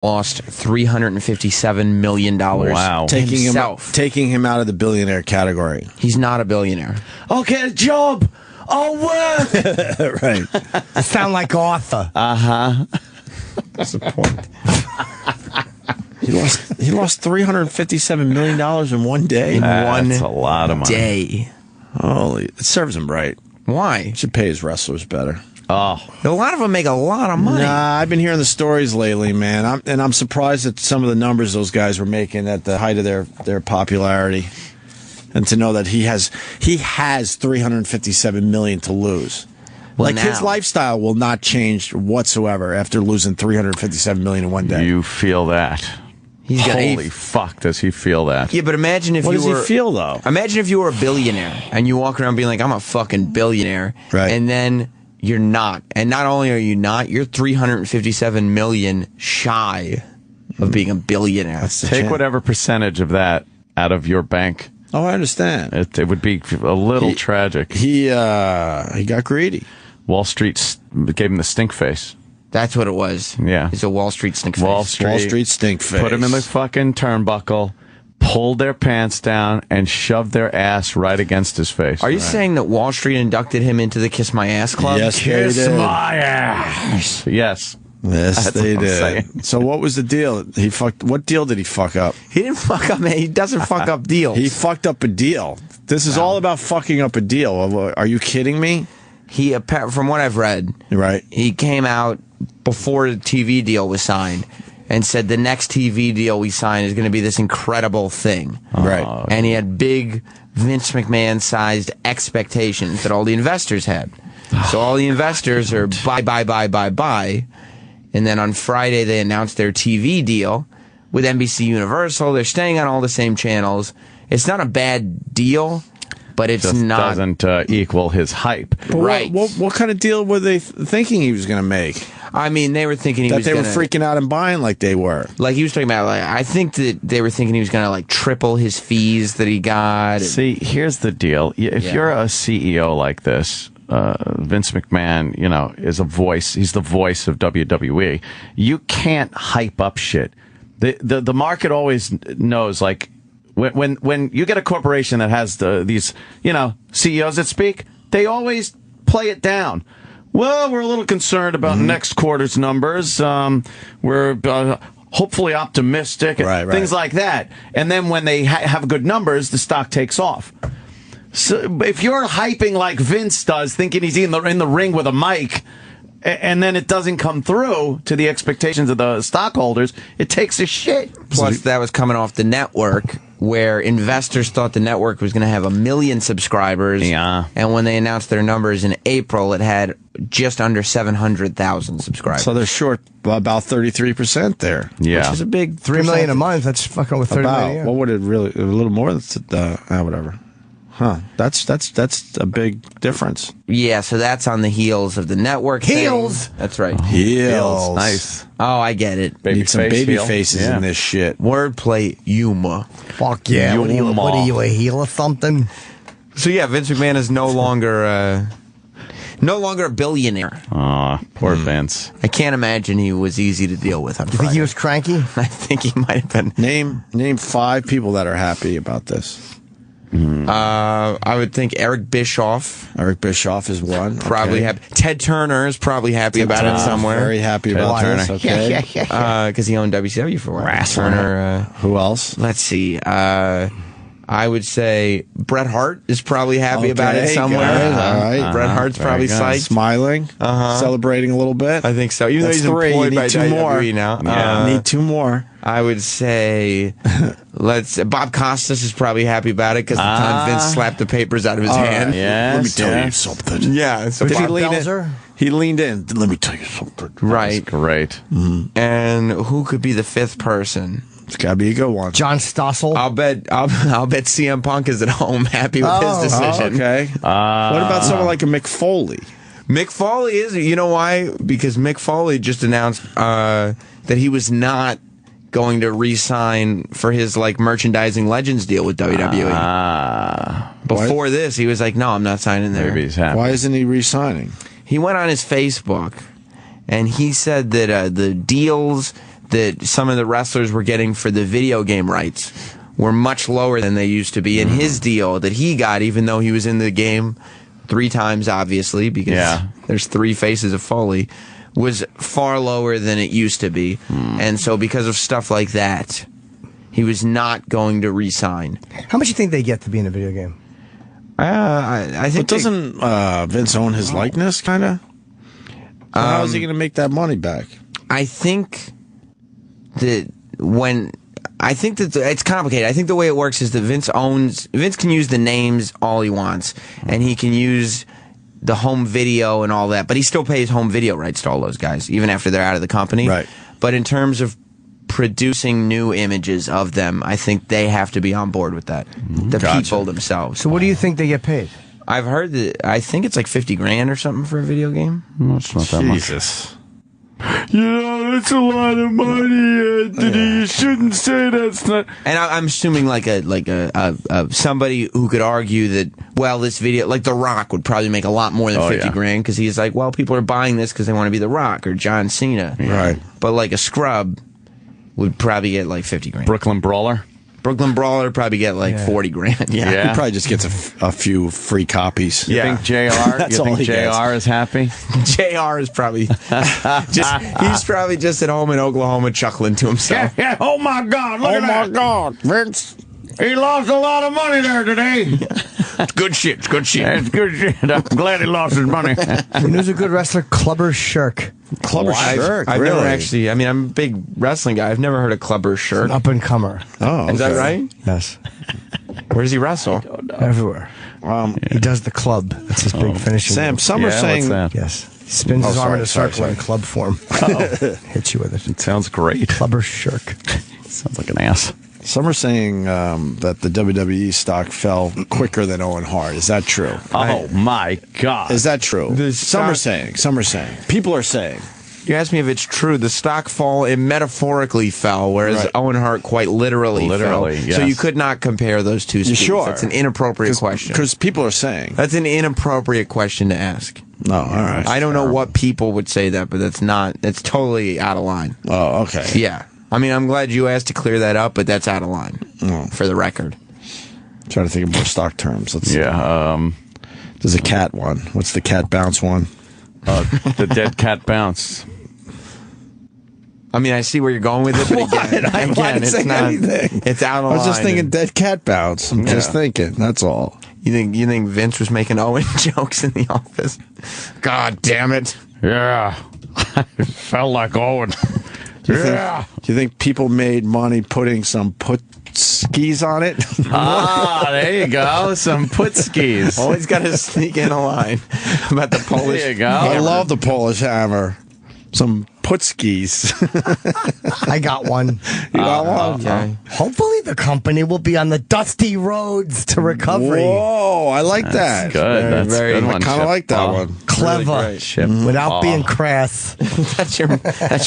lost $357 million. Wow. Taking him out of the billionaire category. He's not a billionaire. I'll get a job. I'll work. Right. You sound like Arthur. That's the point. He lost $357 million in one day. That's a lot of money. Day. Holy, it serves him right. Why? Should pay his wrestlers better. Oh, A lot of them make a lot of money. Nah, I've been hearing the stories lately, man. I'm surprised at some of the numbers those guys were making at the height of their popularity, and to know that he has $357 million to lose. Well, his lifestyle will not change whatsoever after losing $357 million in one day. you feel that? He's got Holy fuck, does he feel that? Yeah, but imagine if What you does were. he feel though? Imagine if you were a billionaire and you walk around being like, I'm a fucking billionaire. Right. And then you're not. And not only are you not, you're $357 million shy of being a billionaire. Take whatever percentage of that out of your bank. Oh, I understand. It would be a little tragic. He got greedy. Wall Street gave him the stink face. That's what it was. Yeah. It's a Wall Street stink face. Wall Street stink face. Put him in the fucking turnbuckle, pulled their pants down, and shoved their ass right against his face. Are you saying that Wall Street inducted him into the Kiss My Ass Club? Yes, Kiss they did. my ass. Yes. Yes, That's they what I'm did. saying. So what was the deal? What deal did he fuck up? He didn't fuck up, man. He doesn't fuck up deals. He fucked up a deal. This is all about fucking up a deal. Are you kidding me? He, from what I've read, Right. he came out before the TV deal was signed and said the next TV deal we sign is going to be this incredible thing. Right. And he had big Vince McMahon-sized expectations that all the investors had. So all the investors are buy, buy, buy, buy, buy. And then on Friday, they announced their TV deal with NBC Universal. They're staying on all the same channels. It's not a bad deal, but it's Just not. doesn't equal his hype. Right. What kind of deal were they thinking he was going to make? I mean, they were thinking he That was they gonna, were freaking out and buying like they were. like he was talking about. Like, I think that they were thinking he was going to like triple his fees that he got. See, here's the deal. If you're a CEO like this, Vince McMahon, is a voice. He's the voice of WWE. You can't hype up shit. The market always knows, like, when you get a corporation that has these CEOs that speak, they always play it down. Well, we're a little concerned about next quarter's numbers. We're hopefully optimistic, right. things like that. And then when they have good numbers, the stock takes off. So if you're hyping like Vince does, thinking he's in the ring with a mic, and then it doesn't come through to the expectations of the stockholders, it takes a shit. Plus, that was coming off the network, where investors thought the network was going to have 1 million subscribers. Yeah. And when they announced their numbers in April, it had just under 700,000 subscribers. So they're short about 33% there. Yeah. Which is a big $3 million a month. That's fucking with 30 million. a year. What would it really? A little more. Whatever. Huh. That's a big difference. Yeah, so that's on the heels of the network Heels? thing. That's right. Heels. Nice. Oh, I get it. Need some face baby heel. faces Yeah. in this shit. Wordplay humor. Fuck yeah. What are you, a heel or something? So yeah, Vince McMahon is no longer a billionaire. Aw, poor Vince. I can't imagine he was easy to deal with on You think Friday. he was cranky? I think he might have been. Name 5 people that are happy about this. I would think Eric Bischoff Eric Bischoff is one. probably Okay. happy. Ted Turner is probably happy about it somewhere. Very happy Ted about Turner. this. Okay. Because he owned WCW for a while. Turner. Who else? Let's see. I would say Bret Hart is probably happy about it Okay, somewhere. good. All right. Bret Hart's Very probably good. psyched. Smiling, celebrating a little bit. I think so. Even That's though he's 3. employed You by need 2 more. WWE now. Yeah. Need 2 more. I would say, Bob Costas is probably happy about it because the time Vince slapped the papers out of his hand. Yes, Let me tell yeah. you something. Yeah. So Did he Bob- lean Belzer? in? He leaned in. Let me tell you something. right. Great. And who could be the 5th person? It's got to be a good one. John Stossel? I'll bet CM Punk is at home happy with his decision. Okay. What about someone like a Mick Foley? Mick Foley is. You know why? Because Mick Foley just announced that he was not going to re-sign for his Merchandising Legends deal with WWE. Before this, he was like, "No, I'm not signing there." Maybe he's happy. Why isn't he re-signing? He went on his Facebook and he said that the deals that some of the wrestlers were getting for the video game rights were much lower than they used to be. And his deal that he got, even though he was in the game 3 times, obviously, because there's 3 faces of Foley, was far lower than it used to be. And so because of stuff like that, he was not going to re-sign. How much do you think they get to be in a video game? I think But doesn't Vince own his likeness, kind of? How is he going to make that money back? I think that it's complicated. I think the way it works is that Vince can use the names all he wants, and he can use the home video and all that, but he still pays home video rights to all those guys, even after they're out of the company. Right. But in terms of producing new images of them, I think they have to be on board with that. The people themselves. So what do you think they get paid? I've heard that, I think it's like 50 grand or something for a video game. That's not that much. Jesus. That's a lot of money, Anthony. You shouldn't say that's not. And I'm assuming like a somebody who could argue that, well, this video, like The Rock would probably make a lot more than 50 grand, because he's like, well, people are buying this because they want to be The Rock or John Cena. Right. But like a scrub would probably get like 50 grand. Brooklyn Brawler? Brooklyn Brawler would probably get like 40 grand. He probably just gets a few free copies. You think JR is happy? JR is probably he's probably just at home in Oklahoma chuckling to himself. Oh my God! Look at that! Oh my God, Vince! He lost a lot of money there today. It's good shit. It's good shit. It's good shit. I'm glad he lost his money. You know who's a good wrestler? Clubber Shirk. Clubber Shirk. I've really? never actually. I mean, I'm a big wrestling guy. I've never heard of Clubber Shirk. Up and comer. Oh, okay. Is that right? Yes. Where does he wrestle? Everywhere. He does the club. That's his big finishing Sam, move. some are saying what's that? Yes. He spins his arm in a circle in club form. Hits you with it. It sounds great. Clubber Shirk. Sounds like an ass. Some are saying that the WWE stock fell quicker than Owen Hart. Is that true? Oh my God! Is that true? Some are stock- saying. Some are saying. People are saying. You asked me if it's true. The stock fall, it metaphorically fell, whereas Right. Owen Hart quite literally fell. yes. So you could not compare those two You speeds. sure? That's an inappropriate question. Because people are saying. That's an inappropriate question to ask. No, all right. I don't know what people would say that, but that's totally out of line. Oh, okay. Yeah. I mean, I'm glad you asked to clear that up, but that's out of line, for the record. Trying to think of more stock terms. Let's There's a cat one. What's the cat bounce one? the dead cat bounce. I mean, I see where you're going with it, but again, it's not. Anything. It's out of I line. was just thinking dead cat bounce. I'm just thinking. That's all. You think Vince was making Owen jokes in the office? God damn it! Yeah, I felt like Owen. Do you think people made money putting some skis on it? There you go. Some put skis. Always got to sneak in a line about the Polish. There you go. I love the Polish hammer. Some put skis. I got one. You got one? Okay. Hopefully the company will be on the dusty roads to recovery. Whoa, I like that. Good. That's very- a good I one. kind of like that one. Clever. Really great. Chip. Without being crass. That's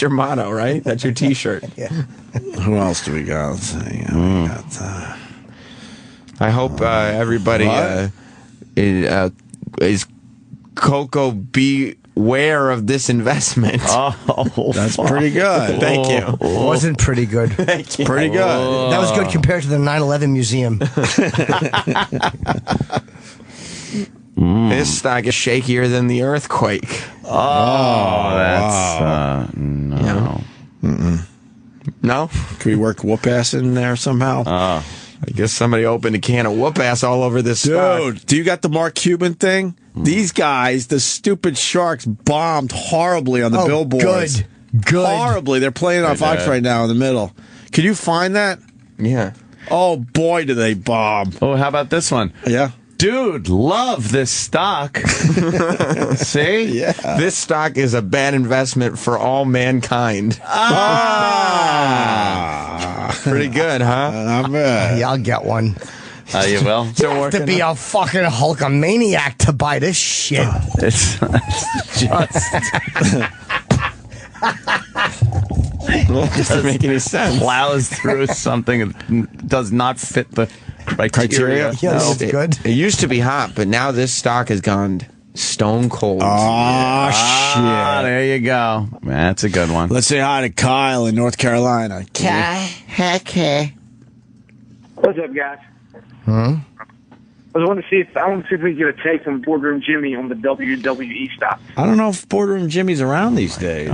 your motto, right? That's your T-shirt. Who else do we got? Let's see. We got, I hope everybody is Coco beware of this investment. that's pretty good. Thank you. Wasn't pretty good. Thank you. Pretty good. That was good compared to the 9/11 museum. This stock is shakier than the earthquake. That's no. No? Can we work whoop ass in there somehow? I guess somebody opened a can of whoop ass all over this stock. Dude, do you got the Mark Cuban thing? These guys, the stupid Sharks, bombed horribly on the billboards. Good. Horribly. They're playing on Fox right now in the middle. Can you find that? Yeah. Oh, boy, do they bomb. Oh, how about this one? Yeah. Dude, love this stock. See? Yeah. This stock is a bad investment for all mankind. Pretty good, huh? I'm good. Yeah, I'll get one. You will? You have to be a fucking Hulkamaniac to buy this shit. It's just Doesn't make any sense. plows through something that does not fit the criteria. Criteria? Yes, No. it's good. It used to be hot, but now this stock has gone Stone Cold. Oh, shit. There you go. That's a good one. Let's say hi to Kyle in North Carolina. What's up, guys? I want to see if we can get a take from Boardroom Jimmy on the WWE stock. I don't know if Boardroom Jimmy's around these days.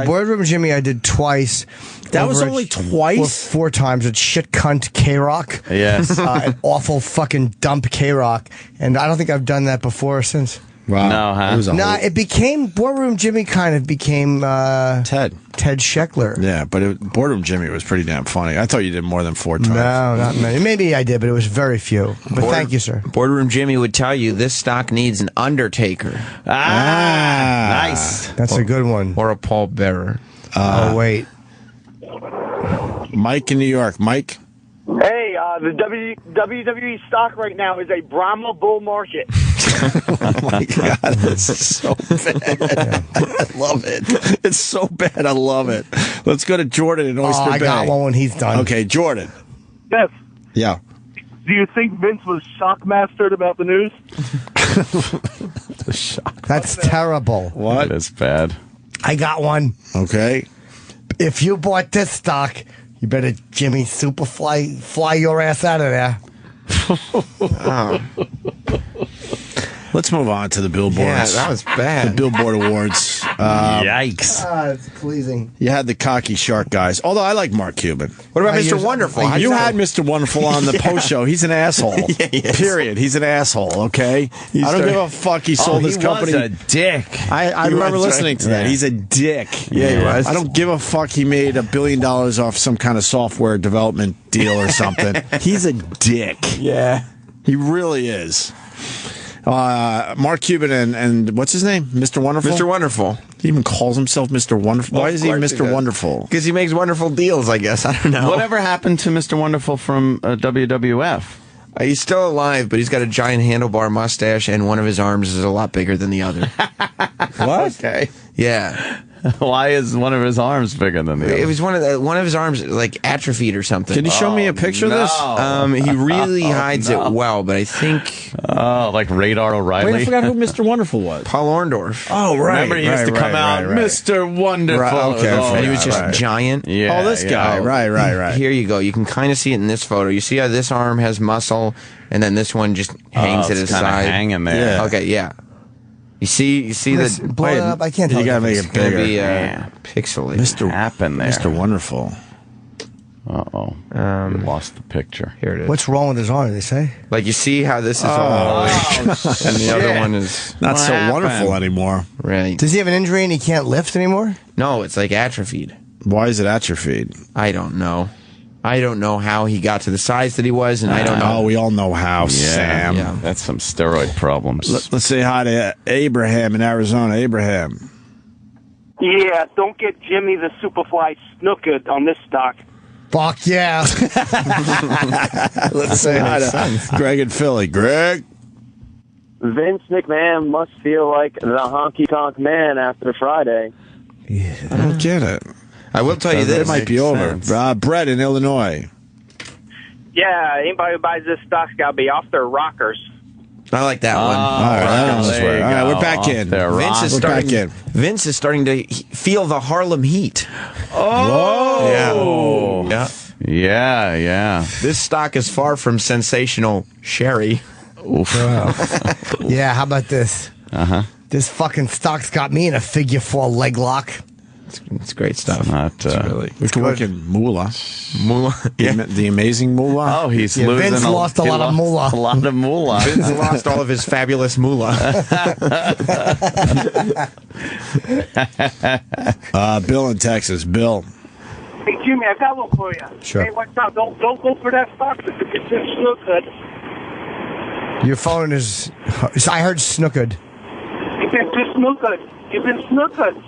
Boardroom Jimmy, I did twice. That was only twice? Or 4 times with shit cunt K-Rock. Yes. An awful fucking dump K-Rock. And I don't think I've done that before or since. Wow. No, huh? It became, Boardroom Jimmy kind of became Ted Scheckler. Yeah, but Boardroom Jimmy was pretty damn funny. I thought you did more than 4 times. No, not many. Maybe I did, but it was very few. But thank you, sir. Boardroom Jimmy would tell you this stock needs an Undertaker. Nice. That's a good one. Or a Paul Bearer. Oh, wait. Mike in New York. Mike? Hey, the WWE stock right now is a Brahma bull market. Oh, my God. This is so bad. I love it. It's so bad. I love it. Let's go to Jordan in Oyster Bay. I got one when he's done. Okay, Jordan. Yes. Yeah. Do you think Vince was shockmastered about the news? That's terrible. What? That is bad. I got one. Okay. If you bought this stock, you better Jimmy Superfly fly your ass out of there. Let's move on to the billboards. Yeah, that was bad. The Billboard Awards. Yikes. It's pleasing. You had the cocky shark guys. Although I like Mark Cuban. What about I Mr. use- Wonderful? I How'd You you had Mr. Wonderful on the post show. He's an asshole. Yeah, he is. Period. He's an asshole, okay? I don't started- give a fuck. He sold his company. was a dick. I remember was, listening right? to that. Yeah. He's a dick. Yeah, he was. I don't give a fuck. He made $1 billion off some kind of software development deal or something. He's a dick. Yeah. He really is. Mark Cuban and what's his name? Mr. Wonderful? Mr. Wonderful. He even calls himself Mr. Wonderful. Why is he Mr. Wonderful? Because he makes wonderful deals, I guess. I don't know. Whatever happened to Mr. Wonderful from WWF? He's still alive, but he's got a giant handlebar mustache, and one of his arms is a lot bigger than the other. What? Okay. Yeah. Why is one of his arms bigger than the other? It was one of his arms like atrophied or something. Can you show me a picture of this? He really hides it well, but I think Oh, like Radar O'Reilly? Wait, I forgot who Mr. Wonderful was. Paul Orndorff. Oh, right. Remember, he used to come out, Mr. Wonderful. Right, okay, I And he was just right. giant. Yeah, Oh, this guy. Right. Here you go. You can kind of see it in this photo. You see how this arm has muscle, and then this one just hangs at it's his kinda side. hanging there. Yeah. Okay, yeah. You see the Blow it up. I can't tell. You gotta make It's it gonna bigger. be Yeah. pixelated. Mr. happened there? Mr. Wonderful. Uh-oh. You lost the picture. Here it is. What's wrong with his arm, they say? Like you see how this is all, and the other one is Not What so happened? wonderful anymore. right. Does he have an injury and he can't lift anymore? No, it's like atrophied. Why is it atrophied? I don't know. I don't know how he got to the size that he was, and I don't know. Oh, we all know how, Sam. yeah. That's some steroid problems. Let's say hi to Abraham in Arizona. Abraham. Yeah, don't get Jimmy the Superfly snookered on this stock. Fuck yeah. Let's say hi to Greg in Philly. Greg. Vince McMahon must feel like the honky-tonk man after Friday. I don't get it. I will tell you It this. might be over. Brett in Illinois. Yeah, anybody who buys this stock's got to be off their rockers. I like that one. All right, I don't there you swear. All right, go. we're back in. There, Vince is We're back starting. in. Vince is starting to feel the Harlem heat. Oh! Yeah. Yeah. This stock is far from sensational sherry. Yeah, how about this? Uh-huh. This fucking stock's got me in a figure 4 leg lock. It's great stuff. Not, It's really. We could work in Moolah. Moolah. Yeah. The amazing Moolah. Oh, he's Yeah, losing Vince lost a lot of moolah. A lot of moolah. Vince lost all of his fabulous moolah. Bill in Texas. Bill. Hey, Jimmy, I got one for you. Sure. Hey, watch out. Don't go for that stock. It's just snookered. Your phone is... I heard snookered. It's just snookered. You've been snookered.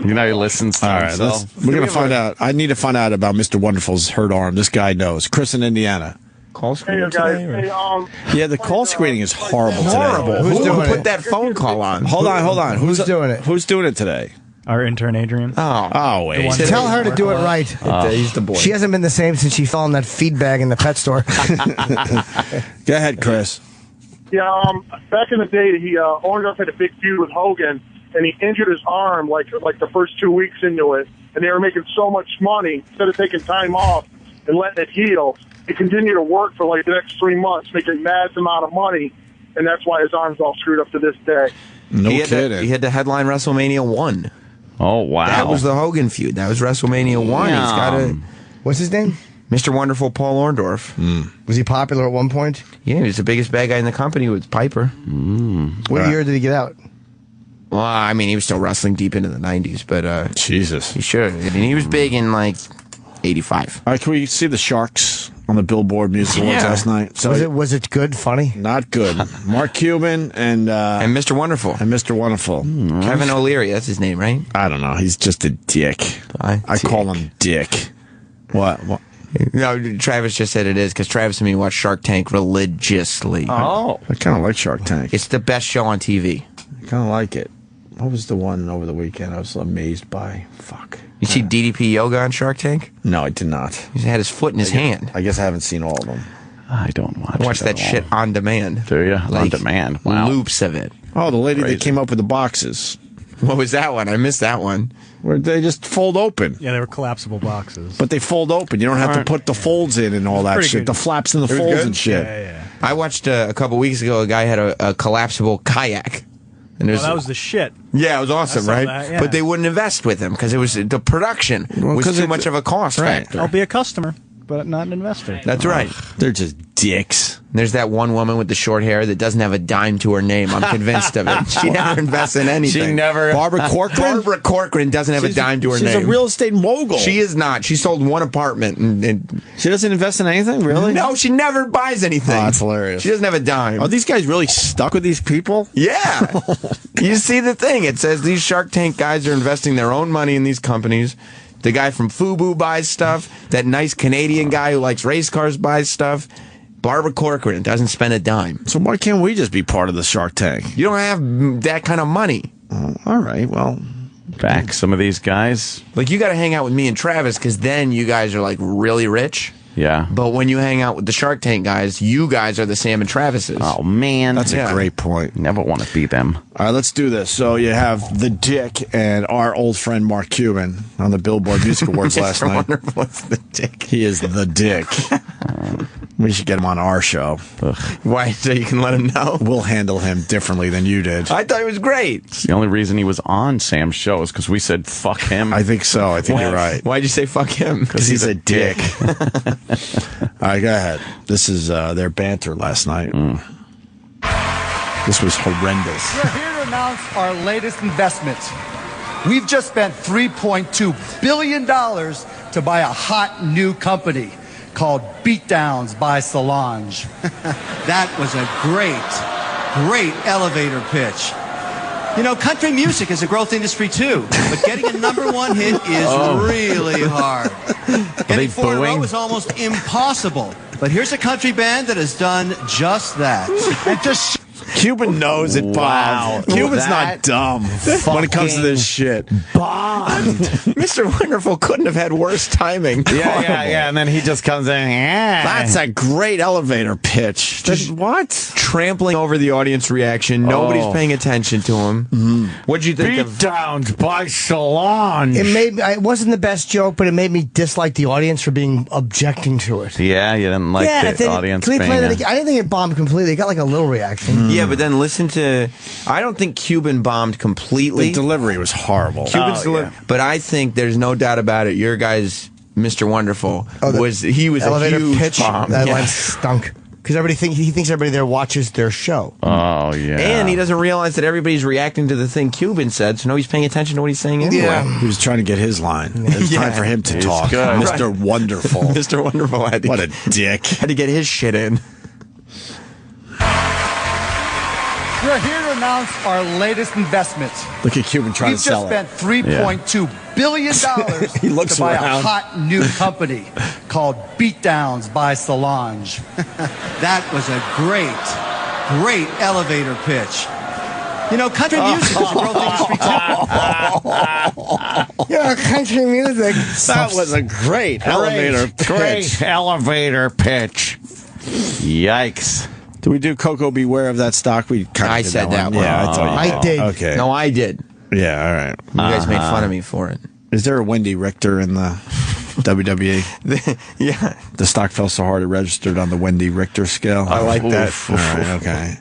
You know, he listens to All right, himself. we're going to find out. I need to find out about Mr. Wonderful's hurt arm. This guy knows. Chris in Indiana. Call Hey, screening guys. today? or- Hey, Yeah, the call screening is horrible today. Horrible. Who's Who doing put it? that phone call on? Hold on. Who's doing it? Who's doing it today? Our intern, Adrian. Oh, wait. Tell her to do it right. He's the boy. She hasn't been the same since she fell in that feed bag in the pet store. Go ahead, Chris. Yeah, back in the day, Orndorff had a big feud with Hogan, and he injured his arm like the first 2 weeks into it, and they were making so much money, instead of taking time off and letting it heal, he continued to work for like the next 3 months, making massive amount of money, and that's why his arm's all screwed up to this day. No kidding. He had to headline WrestleMania 1. Oh, wow. That was the Hogan feud. That was WrestleMania 1. Yeah. He's got a... What's his name? Mr. Wonderful Paul Orndorff. Was he popular at one point? Yeah, he was the biggest bad guy in the company with Piper. What year did he get out? Well, I mean, he was still wrestling deep into the 90s, but Jesus. he should. I mean, he was big in, like, 85. All right, can we see the Sharks on the Billboard Music Awards last night? So Was it good? Funny? not good. Mark Cuban and Mr. Wonderful. Mr. Wonderful. Kevin O'Leary, that's his name, right? I don't know. He's just a dick. I call him Dick. What? No, Travis just said it is, because Travis and me watch Shark Tank religiously. Oh. I kind of like Shark Tank. It's the best show on TV. I kind of like it. What was the one over the weekend I was amazed by? Fuck. You see DDP Yoga on Shark Tank? No, I did not. He had his foot in his hand. I guess I haven't seen all of them. I don't watch Watch it that at all. shit on demand. Do you? On demand. Wow. Loops of it. Oh, the lady Crazy. that came up with the boxes. What was that one? I missed that one. Where they just fold open. Yeah, they were collapsible boxes. But they fold open. You don't have to put the folds in and all that Pretty shit. good. The flaps and the was folds good? and shit. Yeah. I watched a couple weeks ago, a guy had a collapsible kayak. And Well, that was the shit. yeah, it was awesome, I saw right? that, yeah. But they wouldn't invest with him because it was the production was 'cause too it's- much of a cost factor. I'll be a customer, but not an investor. That's right. They're just dicks. There's that one woman with the short hair that doesn't have a dime to her name. I'm convinced of it. She never invests in anything. She never. Barbara Corcoran? Barbara Corcoran doesn't have a dime to her She's name. a real estate mogul. She is not. She sold one apartment and She doesn't invest in anything, really? no, she never buys anything. Oh, that's hilarious. She doesn't have a dime. Are these guys really stuck with these people? Yeah. You see the thing. It says these Shark Tank guys are investing their own money in these companies. The guy from FUBU buys stuff. That nice Canadian guy who likes race cars buys stuff. Barbara Corcoran doesn't spend a dime. So why can't we just be part of the Shark Tank? You don't have that kind of money. All right, well, Back some of these guys. Like, you got to hang out with me and Travis because then you guys are, like, really rich. Yeah. But when you hang out with the Shark Tank guys, you guys are the Sam and Travises. Oh, man. that's Yeah. a great point. Never want to be them. All right, let's do this. So you have the Dick and our old friend Mark Cuban on the Billboard Music Awards last Mr. night. Wonderful is the dick. He is the Dick. We should get him on our show. Why? So you can let him know? We'll handle him differently than you did. I thought it was great. The only reason he was on Sam's show is because we said, fuck him. I think so. I think you're right. Why'd you say fuck him? Because he's a dick. All right, go ahead. This is their banter last night. This was horrendous. We're here to announce our latest investment. We've just spent $3.2 billion to buy a hot new company called Beatdowns by Solange. That was a great elevator pitch. You know, country music is a growth industry too, but getting a #1 hit is really hard. Getting 4 in a row is almost impossible. But here's a country band that has done just that. And just Cuban knows it, Bob. Wow. Cuban's not dumb when it comes to this shit. Mr. Wonderful couldn't have had worse timing. Yeah. And then he just comes in. Yeah. That's a great elevator pitch. What? Trampling over the audience reaction. Nobody's paying attention to him. What'd you think of... Beatdowns by Solange. It wasn't the best joke, but it made me dislike the audience for being objecting to it. Yeah, you didn't like the audience Can we being play that a- again? I didn't think it bombed completely. It got like a little reaction. Yeah, but then listen to... I don't think Cuban bombed completely. The delivery was horrible. Cuban's but I think there's no doubt about it. Your guy's Mr. Wonderful was a elevator huge pitch. bomb. That Yeah. line stunk because he thinks everybody there watches their show. Oh, yeah. And he doesn't realize that everybody's reacting to the thing Cuban said, so nobody's paying attention to what he's saying anyway. Yeah. He was trying to get his line. It's time for him to He's talk. good. Mr. Wonderful. Mr. Wonderful had to, What a dick. had to get his shit in. We're here to announce our latest investment. Look at Cuban trying We've to just sell spent it. $3.2 billion He looks to buy around. a hot new company called Beatdowns by Solange. That was a great elevator pitch. You know, country music is a growth industry too. Yeah, country music. That was a great elevator pitch. Great elevator pitch. Yikes. Did we do Coco Beware of that stock? We kind of I said that one. Yeah, I thought you I did. Okay. No, I did. Yeah, all right. You guys made fun of me for it. Is there a Wendy Richter in the WWE? Yeah. The stock fell so hard it registered on the Wendy Richter scale. I like that. All right, okay.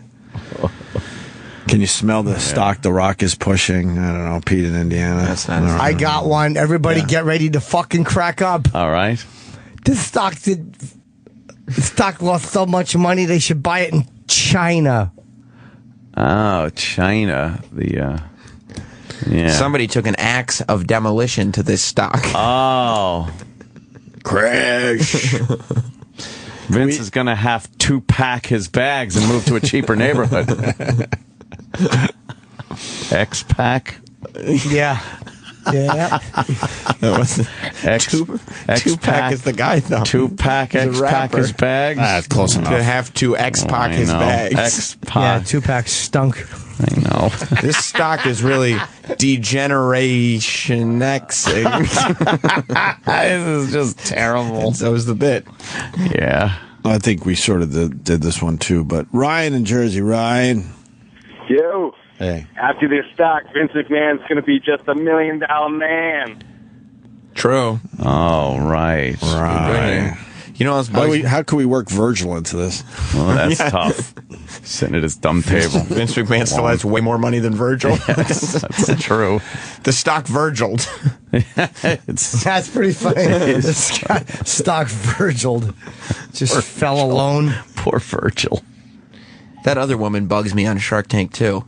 Can you smell the stock The Rock is pushing? I don't know, Pete in Indiana. That's not I got one. Everybody get ready to fucking crack up. All right. The stock lost so much money they should buy it in China. Oh, China. Yeah. Somebody took an axe of demolition to this stock. Oh. Crash. Vince is going to have to pack his bags and move to a cheaper neighborhood. X-Pack? Yeah. Yeah. Tupac is the guy, though. Tupac, He's a X-Pack rapper. his bags? That's close enough. To have to X-Pac his bags. Yeah, X-Pac. Tupac stunk. I know. This stock is really degeneration Xing. This is just terrible. So is the bit. Yeah. I think we sort of did this one too, but Ryan in Jersey. Ryan. Yo, Hey. after this stock, Vince McMahon's going to be just $1 million man. True. Oh, right. Right. You know, How can we work Virgil into this? Well, that's tough. Sitting at his dumb table. Vince McMahon still has way more money than Virgil. Yes, that's true. The stock Virgiled. That's pretty funny. This guy, stock Virgiled, just fell alone. Poor Virgil. That other woman bugs me on Shark Tank, too.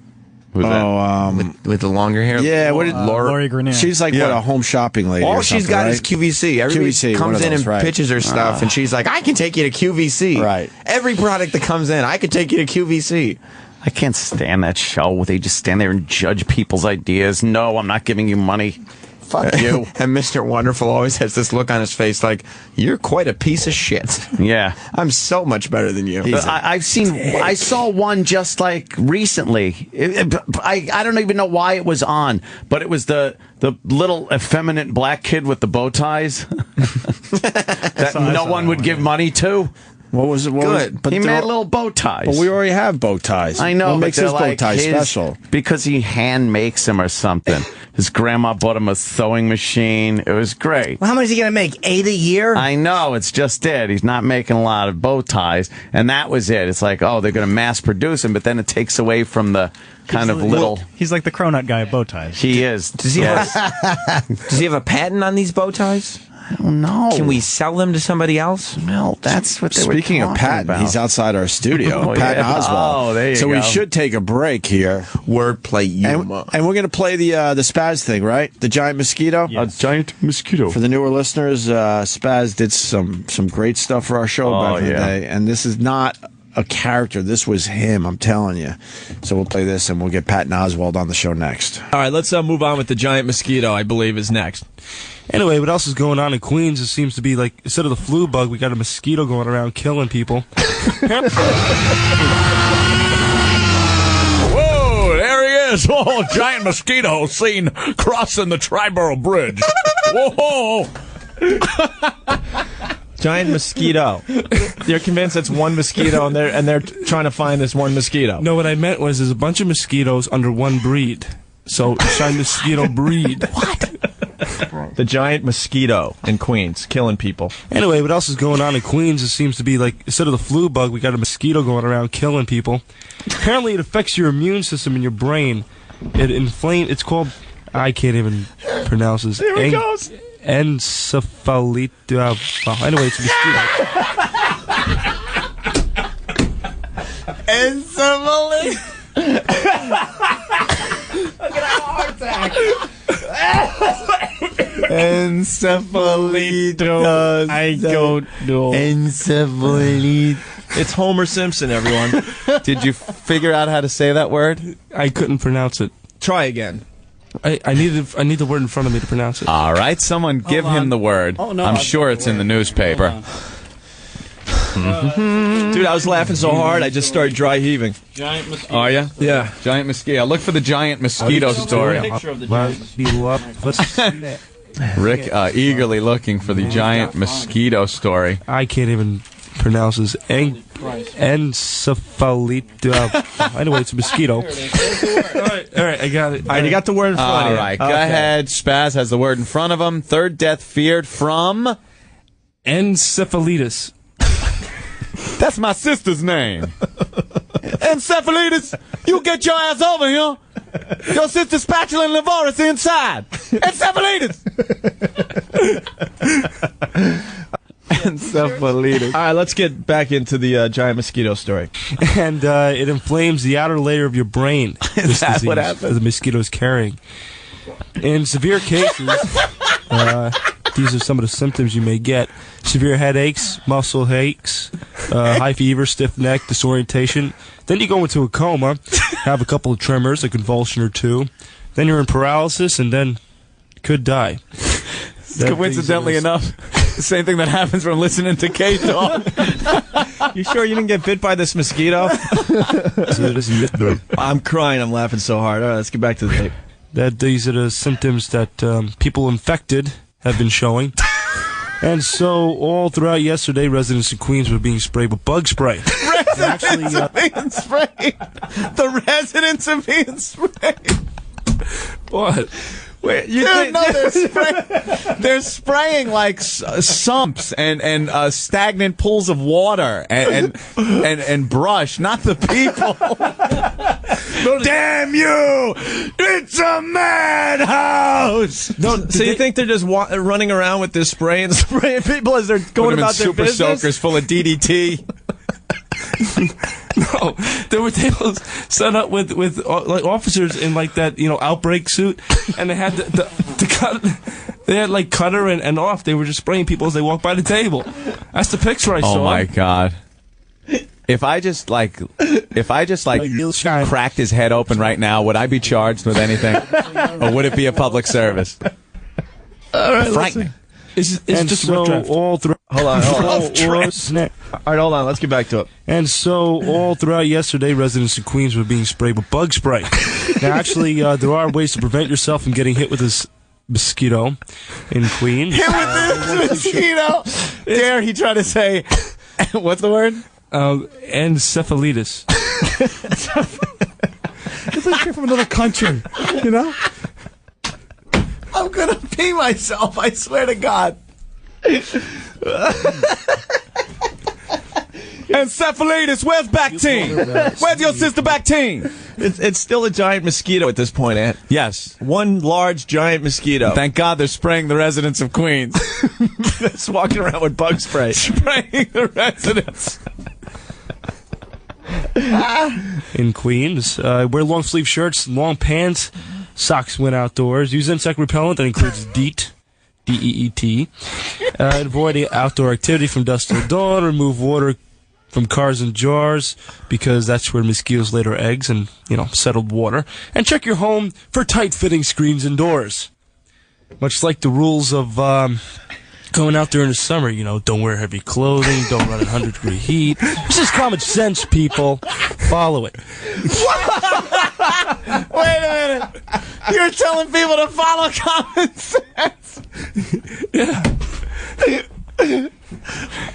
Who's that? With the longer hair. Yeah, what did Lori Greiner. She's like what, a home shopping lady. All or she's something, got right? is QVC. Everybody QVC, one comes of in those, and right. pitches her stuff, and she's like, I can take you to QVC. Right. Every product that comes in, I can take you to QVC. I can't stand that show where they just stand there and judge people's ideas. No, I'm not giving you money. Fuck you. And Mr. Wonderful always has this look on his face like, you're quite a piece of shit. Yeah. I'm so much better than you. I saw one just like recently. I don't even know why it was on, but it was the little effeminate black kid with the bow ties that no one would give money to. What was it? Good. He made little bow ties. But we already have bow ties. I know. What but makes they're his bow like tie special? Because he hand makes them or something. His grandma bought him a sewing machine. It was great. Well, how much is he going to make? 8 a year? I know, it's just it. He's not making a lot of bow ties, and that was it. It's like, oh, they're going to mass produce them, but then it takes away from the kind of little... He's like the cronut guy of bow ties. He is. Does he have a patent on these bow ties? I don't know. Can we sell them to somebody else? No, that's what they were Speaking of talking Patton, about. he's outside our studio. Oh, Patton yeah. Oswalt. Oh, there you so go. we should take a break here. Wordplay, And we're going to play the Spaz thing, right? The giant mosquito? A giant mosquito. For the newer listeners, Spaz did some great stuff for our show back in the day. And this is not a character. This was him, I'm telling you. So we'll play this, and we'll get Patton Oswalt on the show next. All right, let's move on with the giant mosquito, I believe, is next. Anyway, what else is going on in Queens? It seems to be like, instead of the flu bug, we got a mosquito going around killing people. Whoa, there he is. Oh, giant mosquito seen crossing the Triborough Bridge. Whoa. Giant mosquito. You're convinced it's one mosquito, and they're trying to find this one mosquito. No, what I meant was there's a bunch of mosquitoes under one breed. So it's giant mosquito breed. What? The giant mosquito in Queens, killing people. Anyway, what else is going on in Queens? It seems to be like, instead of the flu bug, we got a mosquito going around killing people. Apparently, it affects your immune system in your brain. It inflames. It's called, I can't even pronounce this. Here it goes. Encephalitis. Anyway, it's a mosquito. Encephalitis. I'm gonna have a heart attack. Encephalitis. I don't know. Encephalitis. It's Homer Simpson, everyone. Did you figure out how to say that word? I couldn't pronounce it. Try again. I need the word in front of me to pronounce it. All right, someone give him the word. Oh, no, I'm I'll sure it's in the newspaper. Dude, I was laughing so hard, I just started dry heaving. Giant mosquito. Are you? Yeah. Giant mosquito. Look for the giant mosquito story. Picture of the giant Let's Rick eagerly looking for the giant mosquito story. I can't even pronounces encephalitis. Anyway, it's a mosquito. All right, I got it. All right, you got the word in front of you. All right, go ahead. Spaz has the word in front of him. Third death feared from encephalitis. That's my sister's name. Encephalitis, you get your ass over here. Your sister's spatula and Livaris inside. Encephalitis. Encephalitis. All right, let's get back into the giant mosquito story. And it inflames the outer layer of your brain. Is that what happens? That the mosquito is carrying. In severe cases, these are some of the symptoms you may get: severe headaches, muscle aches, high fever, stiff neck, disorientation. Then you go into a coma, have a couple of tremors, a convulsion or two. Then you're in paralysis, and then could die. Coincidentally enough, the same thing that happens from listening to K-Talk. You sure you didn't get bit by this mosquito? I'm crying. I'm laughing so hard. All right, let's get back to the tape. These are the symptoms that people infected have been showing. And so all throughout yesterday, residents of Queens were being sprayed with bug spray. Residents are being sprayed. The residents are being sprayed. What? Wait, they're spraying like sumps and stagnant pools of water and brush, not the people. Damn you! It's a madhouse. So you think they're just running around with this spray and spraying people as they're going about their business? Super soakers full of DDT. No, there were tables set up with like officers in like that outbreak suit, and they had the cut. They had like cutter and off. They were just spraying people as they walked by the table. That's the picture I saw. Oh my god! If I just cracked his head open right now, would I be charged with anything, or would it be a public service? All right, frightening. It's just so all through. Hold on. All right, hold on. Let's get back to it. And so all throughout yesterday, residents of Queens were being sprayed with bug spray. Now, actually, there are ways to prevent yourself from getting hit with this mosquito in Queens. Hit with this mosquito? Dare he try to say, what's the word? Encephalitis. It's like you're from another country, you know? I'm gonna pee myself, I swear to God. Encephalitis, where's Bactine? Where's your sister Bactine? It's still a giant mosquito at this point, Ant. Yes. One large giant mosquito. Thank God they're spraying the residents of Queens. Just walking around with bug spray. Spraying the residents. In Queens, wear long sleeve shirts, long pants, socks when outdoors. Use insect repellent that includes DEET, D-E-E-T. Avoid outdoor activity from dusk till dawn. Remove water from cars and jars because that's where mosquitoes lay their eggs and, settled water. And check your home for tight-fitting screens indoors. Much like the rules of going out during the summer, don't wear heavy clothing, don't run at 100-degree heat. This is common sense, people. Follow it. Wait a minute. You're telling people to follow common sense. Yeah.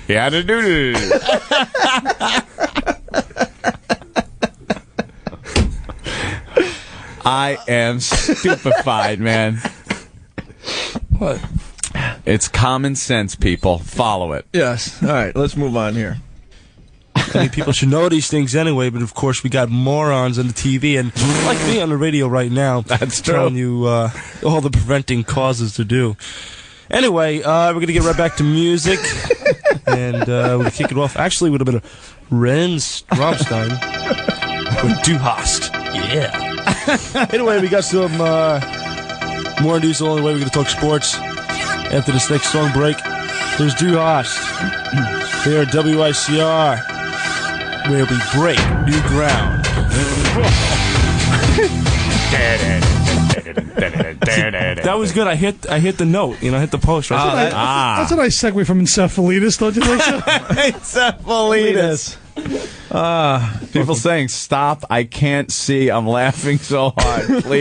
Yeah, to do this. I am stupefied, man. What? It's common sense, people. Follow it. Yes. All right, let's move on here. I mean, people should know these things anyway, but of course we got morons on the TV and like me on the radio right now. That's true. Telling you all the preventing causes to do. Anyway, we're going to get right back to music, and we're going to kick it off actually with a bit of Ren Stromstein with Du Hast. Yeah. Anyway, we got some more news. The only way we're going to talk sports after this next song break. There's Du Hast here at WICR, where we break new ground. That was good. I hit the note. I hit the post. Right? That's a nice segue from encephalitis, don't you think so? Encephalitis. People saying, stop, I can't see, I'm laughing so hard, please.